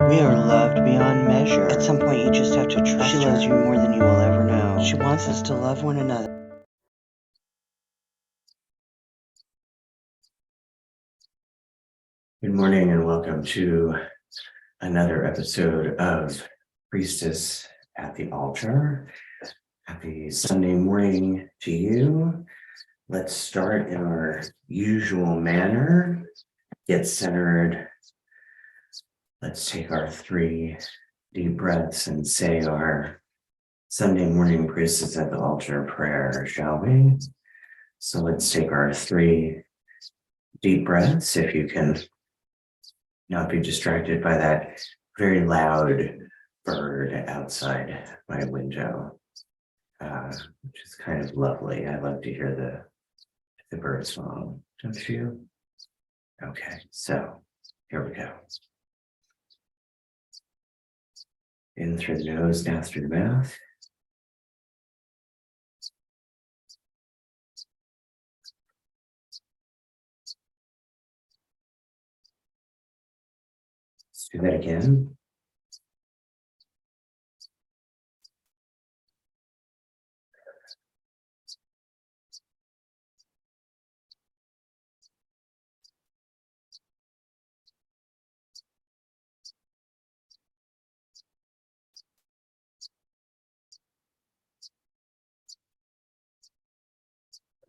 We are loved beyond measure. At some point, you just have to trust her. She loves you more than you will ever know. She wants us to love one another. Good morning and welcome to another episode of Priestess at the Altar. Happy Sunday morning to you. Let's start in our usual manner. Get centered. Let's take our 3 deep breaths and say our Sunday morning Priestess at the Altar prayer, shall we? So let's take our 3 deep breaths. If you can not be distracted by that very loud bird outside my window, which is kind of lovely. I love to hear the bird song, don't you? Okay, so here we go. In through the nose, out through the mouth. Let's do that again.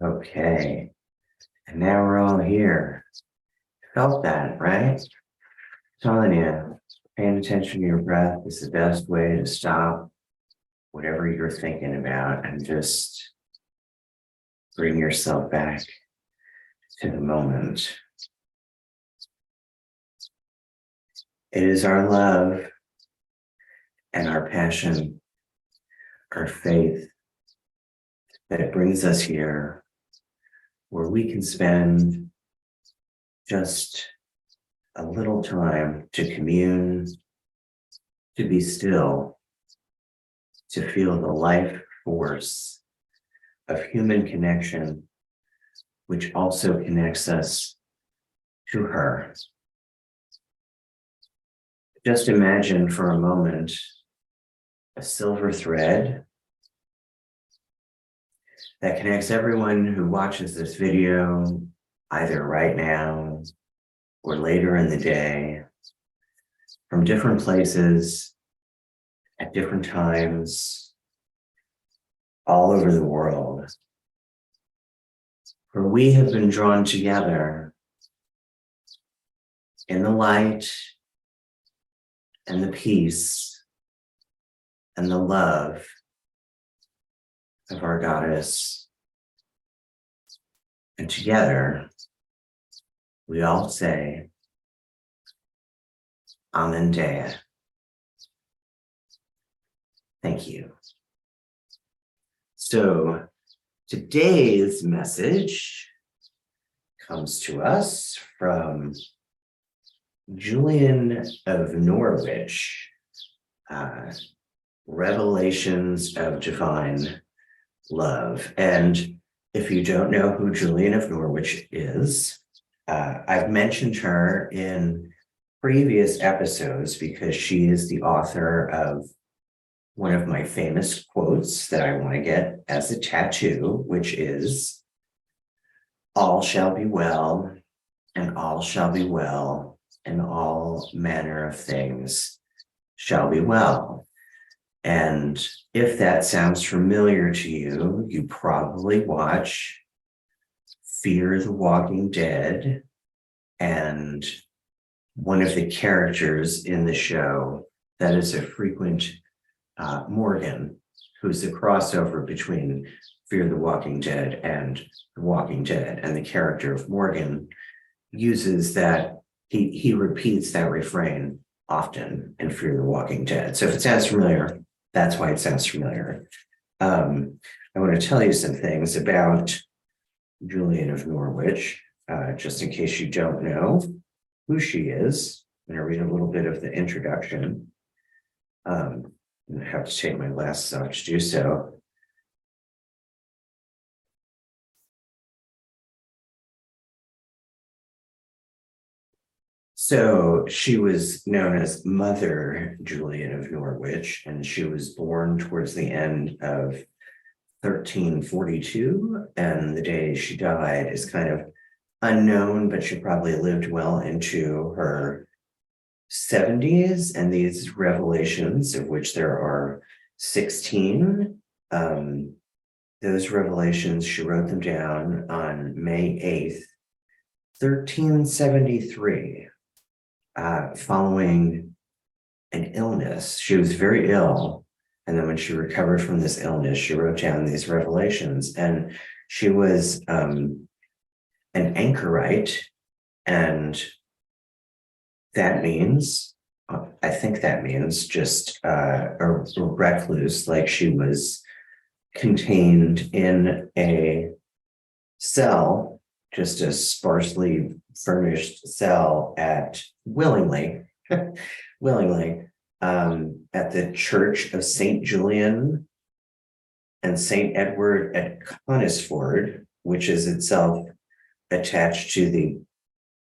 Okay, and now we're all here. Felt that, right? Telling you, paying attention to your breath is the best way to stop whatever you're thinking about and just bring yourself back to the moment. It is our love and our passion, our faith that brings us here where we can spend just a little time to commune, to be still, to feel the life force of human connection, which also connects us to her. Just imagine for a moment a silver thread that connects everyone who watches this video, either right now or later in the day, from different places, at different times, all over the world, where we have been drawn together in the light and the peace and the love of our goddess. And together, we all say, Amen Dea. Thank you. So today's message comes to us from Julian of Norwich, Revelations of Divine Love. And if you don't know who Julian of Norwich is, I've mentioned her in previous episodes because she is the author of one of my famous quotes that I want to get as a tattoo, which is, "All shall be well, and all shall be well, and all manner of things shall be well." And if that sounds familiar to you, you probably watch Fear the Walking Dead, and one of the characters in the show that is a frequent Morgan, who's the crossover between Fear the Walking Dead and The Walking Dead. And the character of Morgan uses that, he repeats that refrain often in Fear the Walking Dead. So if it sounds familiar, that's why it sounds familiar. I want to tell you some things about Julian of Norwich, just in case you don't know who she is. I'm going to read a little bit of the introduction. I have to take my glasses off to do so. So she was known as Mother Julian of Norwich, and she was born towards the end of 1342, and the day she died is kind of unknown, but she probably lived well into her 70s, and these revelations, of which there are 16, those revelations, she wrote them down on May 8th, 1373, following an illness. She was very ill, and then when she recovered from this illness, she wrote down these revelations, and she was an anchorite, and that means, I think that means just a recluse, like she was contained in a cell, just a sparsely furnished cell at willingly at the Church of St. Julian and St. Edward at Conisford, which is itself attached to the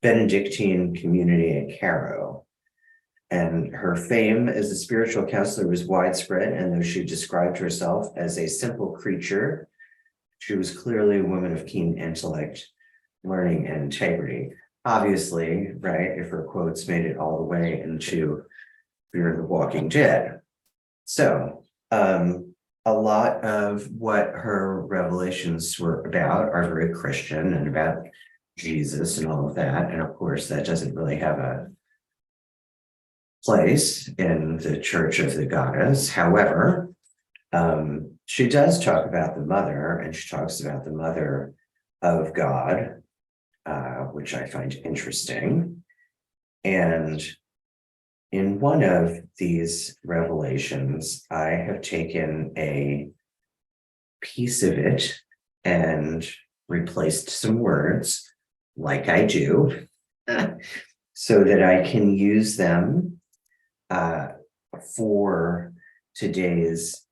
Benedictine community at Carrow. And her fame as a spiritual counselor was widespread, and though she described herself as a simple creature, she was clearly a woman of keen intellect, learning, and integrity. Obviously, right, if her quotes made it all the way into Fear of the Walking Dead. So, a lot of what her revelations were about are very Christian and about Jesus and all of that. And of course, that doesn't really have a place in the Church of the Goddess. However, she does talk about the mother, and she talks about the mother of God, which I find interesting. And in one of these revelations, I have taken a piece of it and replaced some words, like I do, so that I can use them for today's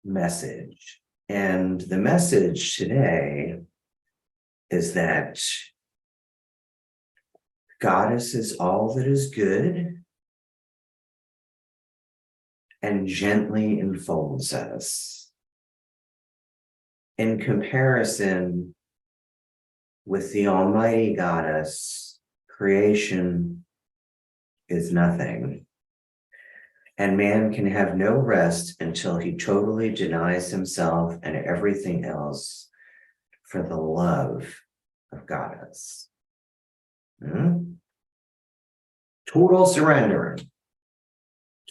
message. And the message today is that Goddess is all that is good and gently enfolds us. In comparison with the Almighty Goddess, creation is nothing. And man can have no rest until he totally denies himself and everything else for the love of Goddess. Total surrender.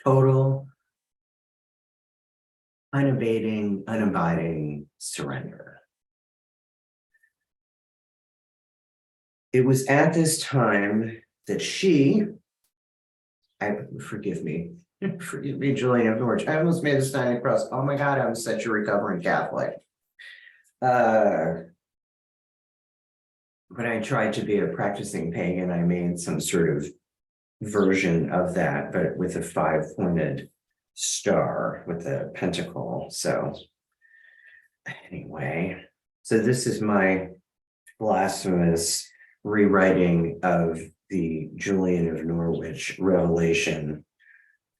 Total, unabating, unabiding surrender. It was at this time that forgive me, Julian of Norwich. I almost made a sign across. Oh my God, I'm such a recovering Catholic. When I tried to be a practicing pagan, I made some sort of version of that, but with a 5-pointed star with a pentacle. So anyway, so this is my blasphemous rewriting of the Julian of Norwich revelation.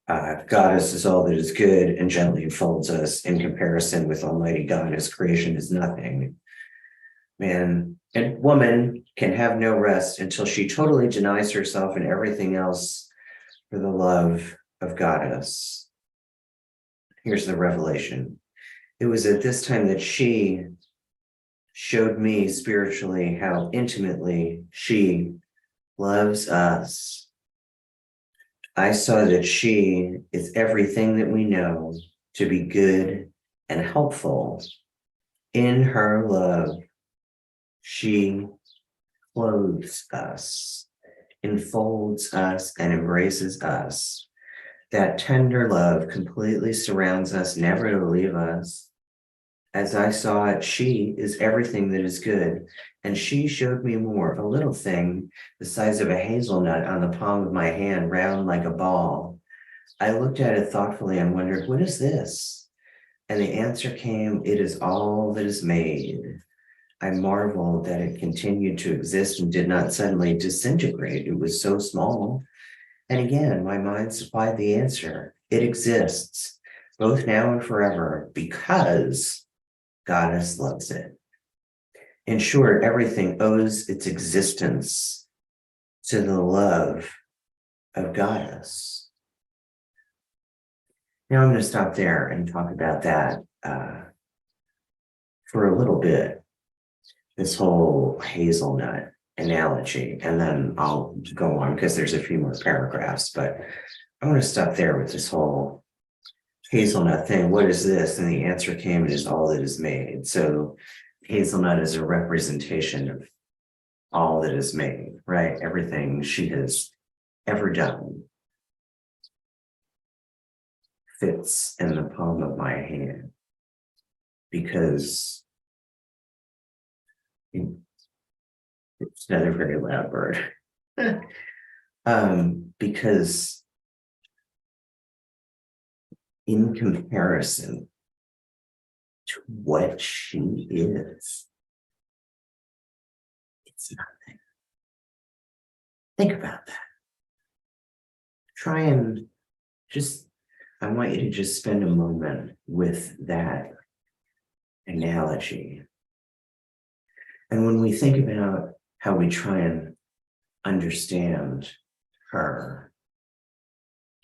Goddess is all that is good and gently enfolds us. In comparison with Almighty Goddess, creation is nothing. Man and woman can have no rest until she totally denies herself and everything else for the love of Goddess. Here's the revelation. It was at this time that she showed me spiritually how intimately she loves us. I saw that she is everything that we know to be good and helpful. In her love, she clothes us, enfolds us, and embraces us. That tender love completely surrounds us, never to leave us. As I saw it, she is everything that is good. And she showed me more, a little thing the size of a hazelnut on the palm of my hand, round like a ball. I looked at it thoughtfully and wondered, what is this? And the answer came, it is all that is made. I marvel that it continued to exist and did not suddenly disintegrate. It was so small. And again, my mind supplied the answer. It exists, both now and forever, because Goddess loves it. In short, everything owes its existence to the love of Goddess. Now I'm going to stop there and talk about that for a little bit, this whole hazelnut analogy, and then I'll go on because there's a few more paragraphs, but I want to stop there with this whole hazelnut thing. What is this? And the answer came, it is all that is made. So hazelnut is a representation of all that is made, right? Everything she has ever done fits in the palm of my hand, because it's another very loud bird. Because in comparison to what she is, it's nothing. Think about that. Try and I want you to just spend a moment with that analogy. And when we think about how we try and understand her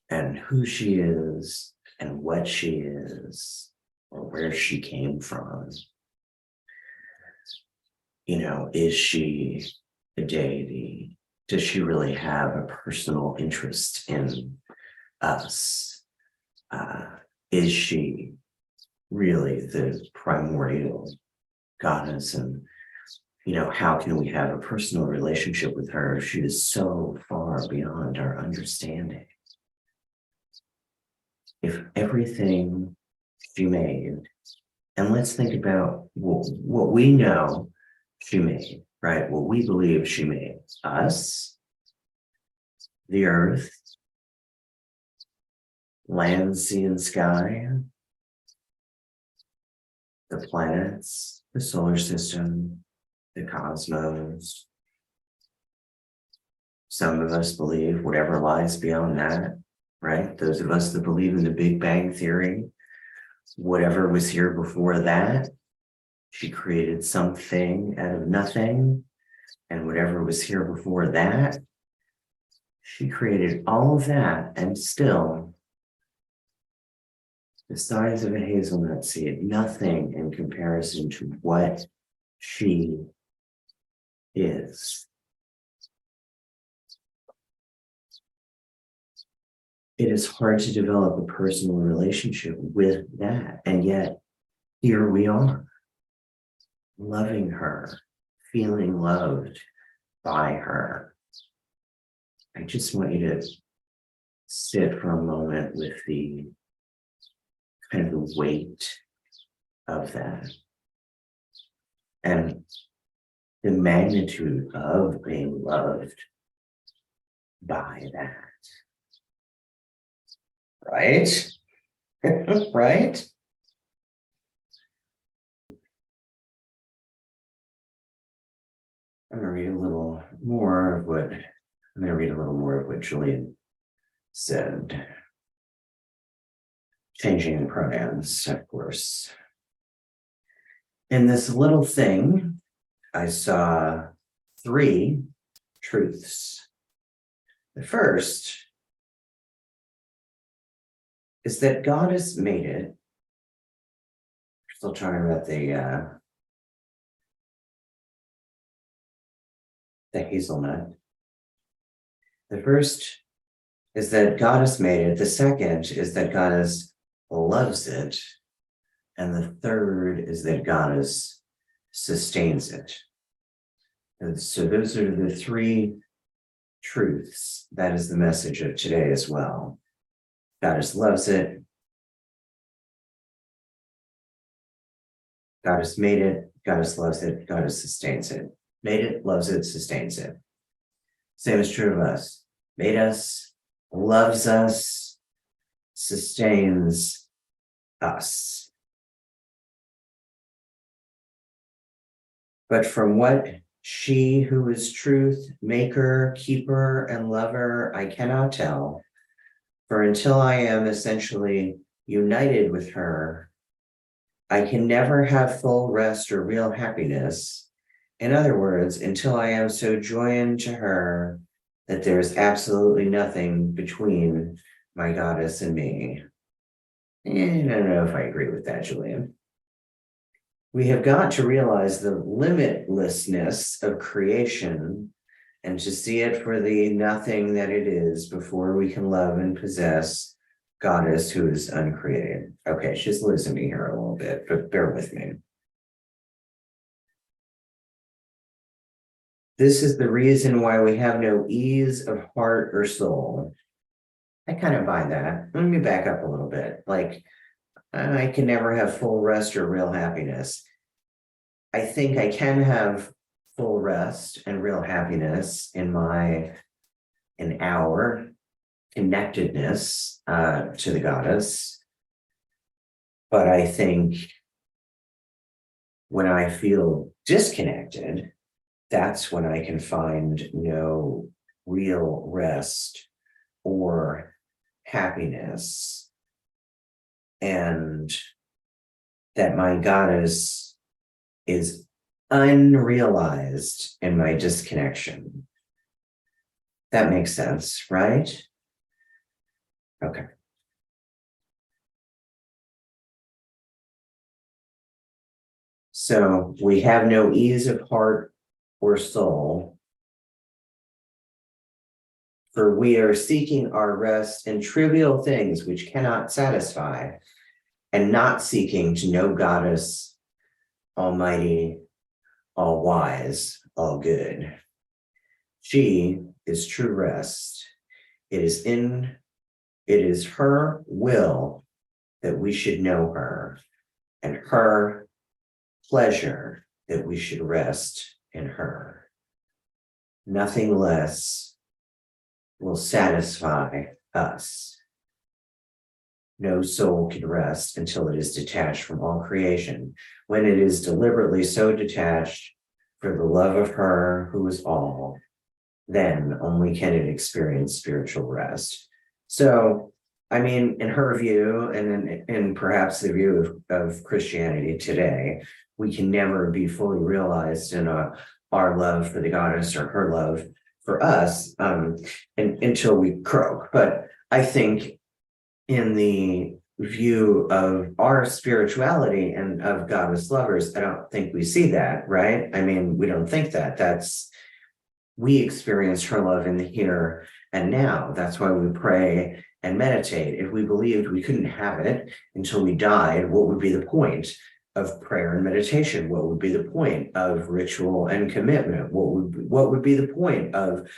and who she is and what she is or where she came from, is she a deity? Does she really have a personal interest in us? Is she really the primordial goddess? And how can we have a personal relationship with her if she is so far beyond our understanding? If everything she made, and let's think about what we know she made, right? What we believe she made: us, the earth, land, sea, and sky, the planets, the solar system, the cosmos. Some of us believe whatever lies beyond that, right? Those of us that believe in the Big Bang Theory, whatever was here before that, she created something out of nothing. And whatever was here before that, she created all of that, and still, the size of a hazelnut seed, nothing in comparison to what she is. It is hard to develop a personal relationship with that. And yet, here we are, loving her, feeling loved by her. I just want you to sit for a moment with the kind of the weight of that and the magnitude of being loved by that. Right? Right? I'm going to read a little more of what Julian said. Changing the pronouns, of course. In this little thing, I saw 3 truths. The first is that God has made it. We're still talking about the hazelnut. The first is that God has made it. The second is that God loves it. And the third is that God sustains it. And so those are the 3 truths. That is the message of today as well. God loves it. God has made it. God loves it. God sustains it. Made it, loves it, sustains it. Same is true of us. Made us, loves us, sustains us. But from what she who is truth, maker, keeper, and lover, I cannot tell. For until I am essentially united with her, I can never have full rest or real happiness. In other words, until I am so joined to her that there's absolutely nothing between my goddess and me. And I don't know if I agree with that, Julian. We have got to realize the limitlessness of creation and to see it for the nothing that it is before we can love and possess goddess who is uncreated. Okay, she's losing me here a little bit, but bear with me. This is the reason why we have no ease of heart or soul. I kind of buy that. Let me back up a little bit. Like, I can never have full rest or real happiness. I think I can have full rest and real happiness in our connectedness to the goddess. But I think when I feel disconnected, that's when I can find no real rest or happiness. And that my goddess is unrealized in my disconnection. That makes sense, right? Okay. So we have no ease of heart or soul, for we are seeking our rest in trivial things which cannot satisfy, and not seeking to know goddess, almighty, all wise, all good. She is true rest. It is her will that we should know her, and her pleasure that we should rest in her. Nothing less will satisfy us. No soul can rest until it is detached from all creation. When it is deliberately so detached for the love of her who is all, then only can it experience spiritual rest. So, I mean, in her view, and in perhaps the view of Christianity today, we can never be fully realized in our love for the goddess or her love for us until we croak. But I think in the view of our spirituality and of goddess lovers, I don't think we see that, right? I mean, we don't think that. We experience her love in the here and now. That's why we pray and meditate. If we believed we couldn't have it until we died, what would be the point of prayer and meditation? What would be the point of ritual and commitment? What would be the point of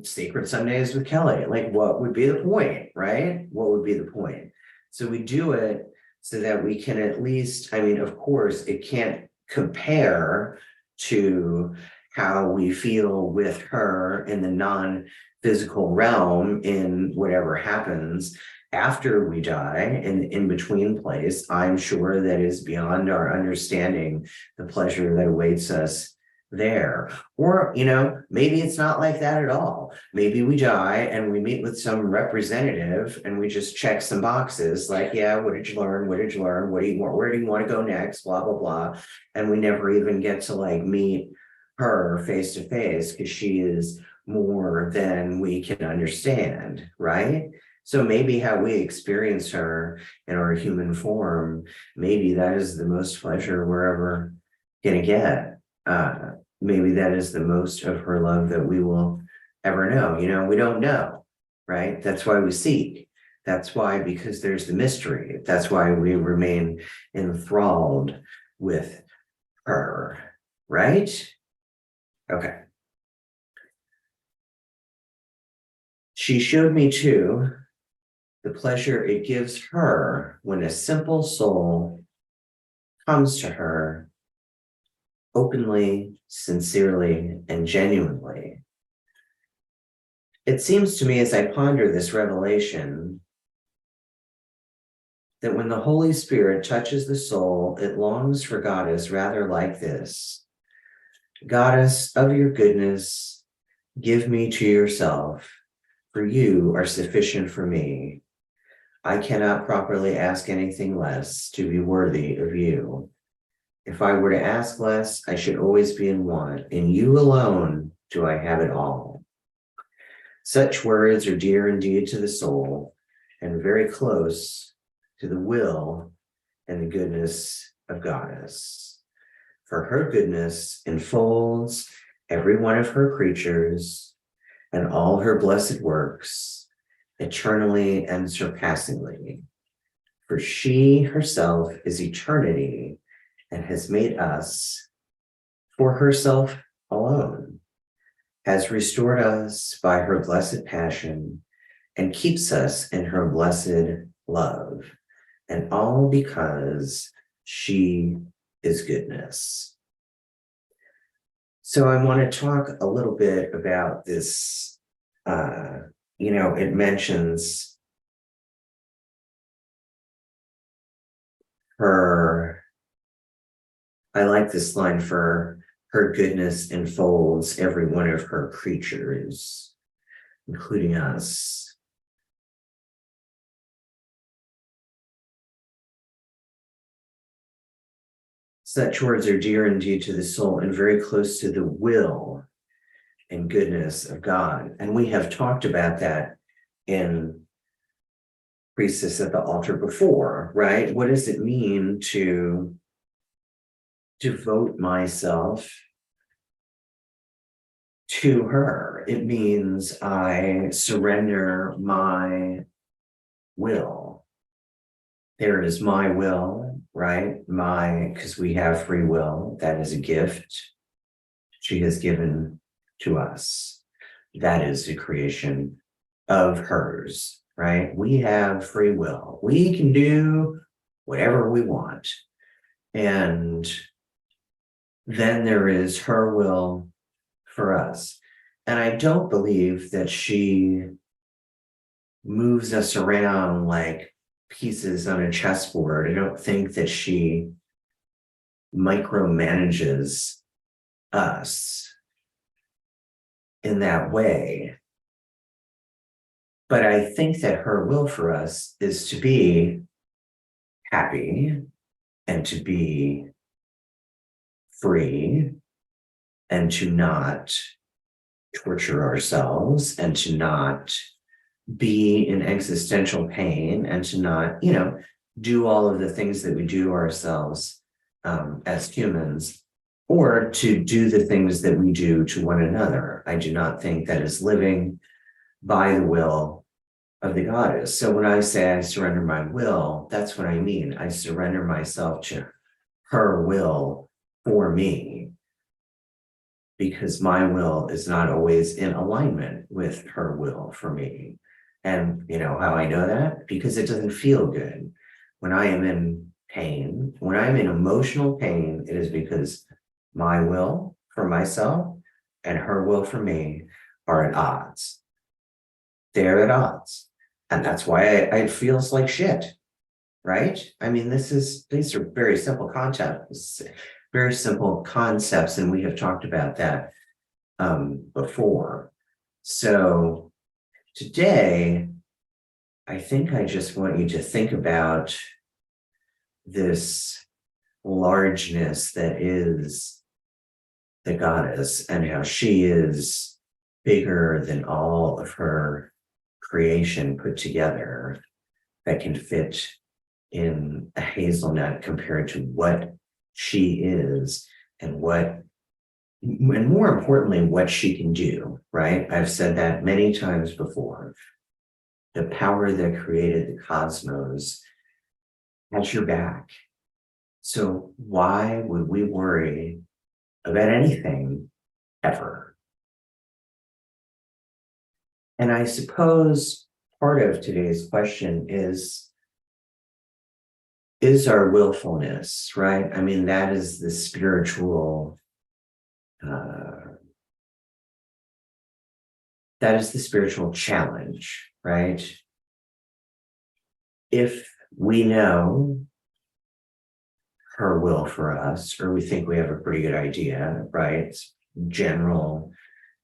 Sacred Sundays with Kelly? Like, what would be the point, right? What would be the point? So we do it so that we can at least, I mean, of course, it can't compare to how we feel with her in the non-physical realm in whatever happens after we die, in between place. I'm sure that is beyond our understanding, the pleasure that awaits us there. Or, maybe it's not like that at all. Maybe we die and we meet with some representative and we just check some boxes like, yeah, what did you learn? What did you learn? What do you want? Where do you want to go next? Blah, blah, blah. And we never even get to meet her face to face because she is more than we can understand, right? So maybe how we experience her in our human form, maybe that is the most pleasure we're ever gonna get. Maybe that is the most of her love that we will ever know. We don't know, right? That's why we seek. That's why, because there's the mystery. That's why we remain enthralled with her, right? Okay. She showed me too the pleasure it gives her when a simple soul comes to her openly, sincerely, and genuinely. It seems to me as I ponder this revelation that when the Holy Spirit touches the soul, it longs for goddess rather like this. Goddess of your goodness, give me to yourself, for you are sufficient for me. I cannot properly ask anything less to be worthy of you. If I were to ask less, I should always be in want. In you alone do I have it all. Such words are dear indeed to the soul, and very close to the will and the goodness of Goddess. For her goodness enfolds every one of her creatures and all her blessed works, eternally and surpassingly. For she herself is eternity and has made us for herself alone, has restored us by her blessed passion, and keeps us in her blessed love, and all because she is goodness. So I want to talk a little bit about this. It mentions her. I like this line, for her goodness enfolds every one of her creatures, including us. Such words are dear indeed to the soul and very close to the will and goodness of God. And we have talked about that in Priestess at the altar before, right? What does it mean to devote myself to her? It means I surrender my will. There is my will, right? Because we have free will. That is a gift she has given to us. That is the creation of hers, right? We have free will. We can do whatever we want. And then there is her will for us. And I don't believe that she moves us around like pieces on a chessboard. I don't think that she micromanages us in that way. But I think that her will for us is to be happy and to be free and to not torture ourselves and to not be in existential pain and to not, do all of the things that we do ourselves as humans, or to do the things that we do to one another. I do not think that is living by the will of the goddess. So when I say I surrender my will, that's what I mean. I surrender myself to her will for me, because my will is not always in alignment with her will for me. And you know how I know that? Because it doesn't feel good. When I am in pain, when I'm in emotional pain, it is because my will for myself and her will for me are at odds. They're at odds. And that's why it feels like shit, right? I mean, these are very simple concepts, and we have talked about that before. So today, I think I just want you to think about this largeness that is the goddess and how she is bigger than all of her creation put together, that can fit in a hazelnut compared to what she is and more importantly, what she can do, right? I've said that many times before. The power that created the cosmos has your back. So why would we worry about anything ever? And I suppose part of today's question is our willfulness, right? I mean, that is the spiritual challenge, right? If we know her will for us, or we think we have a pretty good idea, right? General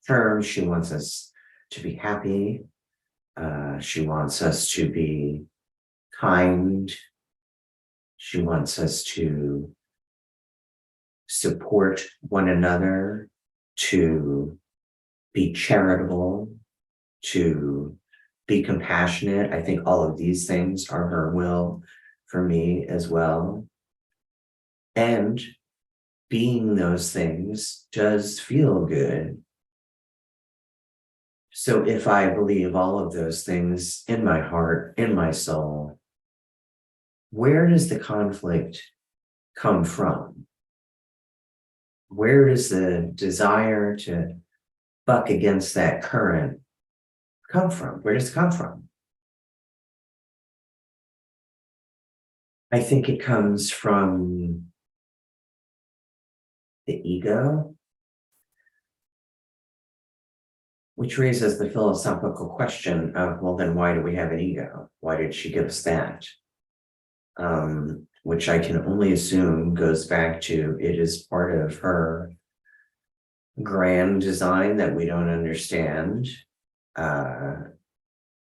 terms. She wants us to be happy. She wants us to be kind. She wants us to support one another, to be charitable, to be compassionate. I think all of these things are her will for me as well. And being those things does feel good. So if I believe all of those things in my heart, in my soul, where does the conflict come from? Where does the desire to buck against that current come from? Where does it come from? I think it comes from the ego, which raises the philosophical question of, well, then why do we have an ego? Why did she give us that? Which I can only assume goes back to it is part of her grand design that we don't understand. That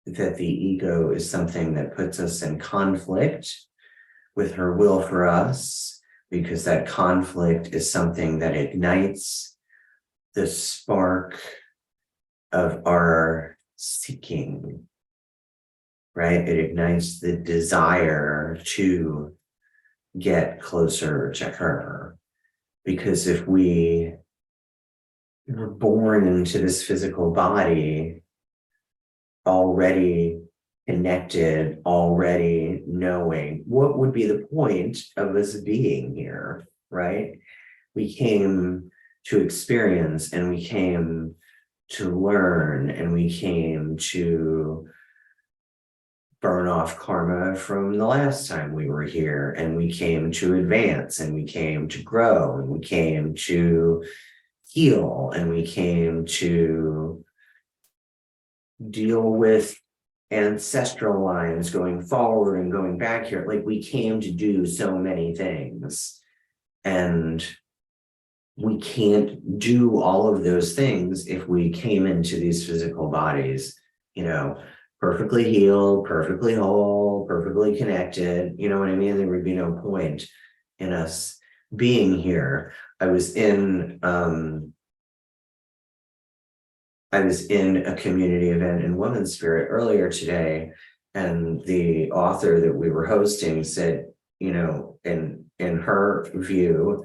the ego is something that puts us in conflict with her will for us, because that conflict is something that ignites the spark of our seeking, right? It ignites the desire to get closer to her. Because if we were born into this physical body already connected, already knowing, what would be the point of us being here, right? We came to experience, and we came to learn, and we came to burn off karma from the last time we were here, and we came to advance, and we came to grow, and we came to heal, and we came to deal with ancestral lines going forward and going back here. Like, we came to do so many things, and we can't do all of those things if we came into these physical bodies, perfectly healed, perfectly whole, perfectly connected. You know what I mean? There would be no point in us being here. I was in a community event in Women's Spirit earlier today, and the author that we were hosting said, in her view,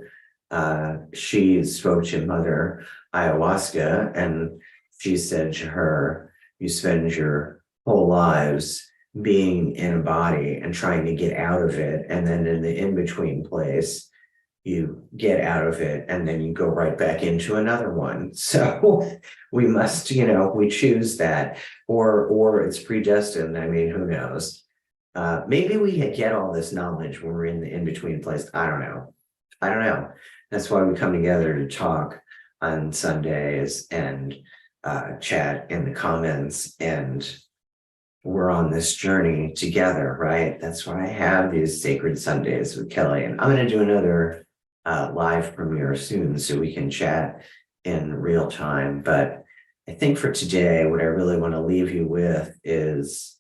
she spoke to Mother Ayahuasca, and she said to her, you spend your whole lives being in a body and trying to get out of it, and then in the in-between place, you get out of it, and then you go right back into another one. So we must, we choose that, or it's predestined. I mean, who knows? Maybe we get all this knowledge when we're in the in-between place. I don't know. That's why we come together to talk on Sundays and chat in the comments, and we're on this journey together, right? That's why I have these sacred Sundays with Kelly, and I'm going to do another live premiere soon so we can chat in real time. But I think for today, what I really want to leave you with is,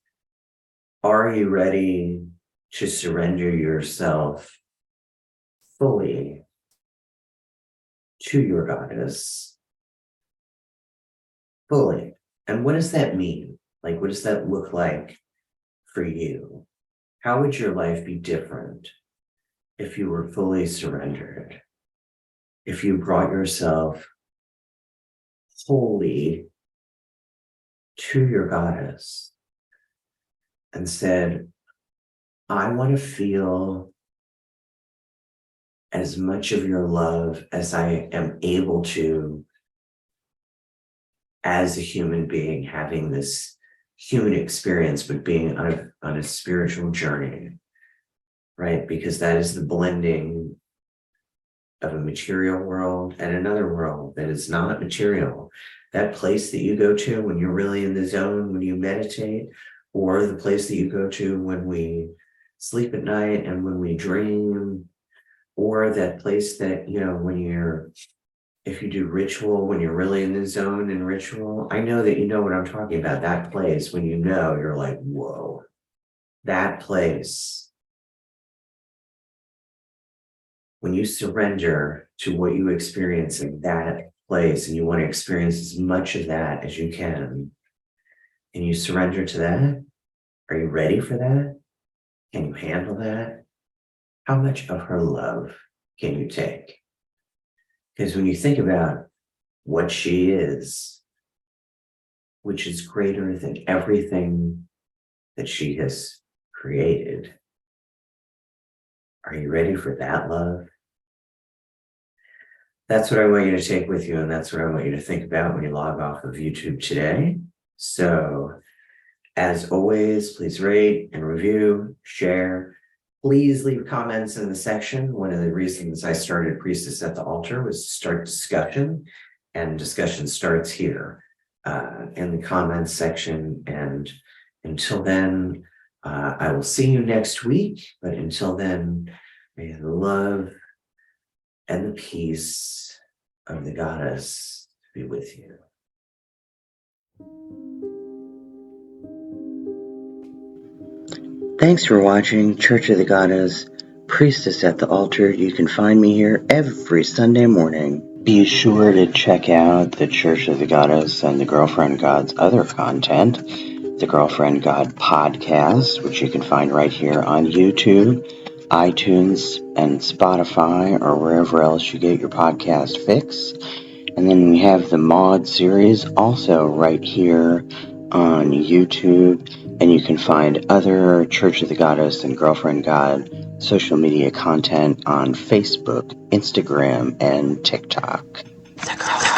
are you ready to surrender yourself fully to your goddess? Fully. And what does that mean? Like, what does that look like for you? How would your life be different if you were fully surrendered? If you brought yourself wholly to your goddess and said, I want to feel as much of your love as I am able to, as a human being having this human experience, but being on a spiritual journey, right? Because that is the blending of a material world and another world that is not material. That place that you go to when you're really in the zone, when you meditate, or the place that you go to when we sleep at night and when we dream, or that place that, if you do ritual, when you're really in the zone in ritual, I know that you know what I'm talking about. That place when you're like, whoa, that place. When you surrender to what you experience in that place and you want to experience as much of that as you can, and you surrender to that, are you ready for that? Can you handle that? How much of her love can you take? Because when you think about what she is, which is greater than everything that she has created, are you ready for that love? That's what I want you to take with you, and that's what I want you to think about when you log off of YouTube today. So, as always, please rate and review, share. Please leave comments in the section. One of the reasons I started Priestess at the Altar was to start discussion, and discussion starts here in the comments section. And until then, I will see you next week. But until then, may the love and the peace of the goddess be with you. Thanks for watching Church of the Goddess, Priestess at the Altar. You can find me here every Sunday morning. Be sure to check out the Church of the Goddess and the Girlfriend God's other content, the Girlfriend God podcast, which you can find right here on YouTube, iTunes, and Spotify, or wherever else you get your podcast fix. And then we have the Mod series also right here on YouTube, and you can find other Church of the Goddess and Girlfriend God social media content on Facebook, Instagram, and TikTok. The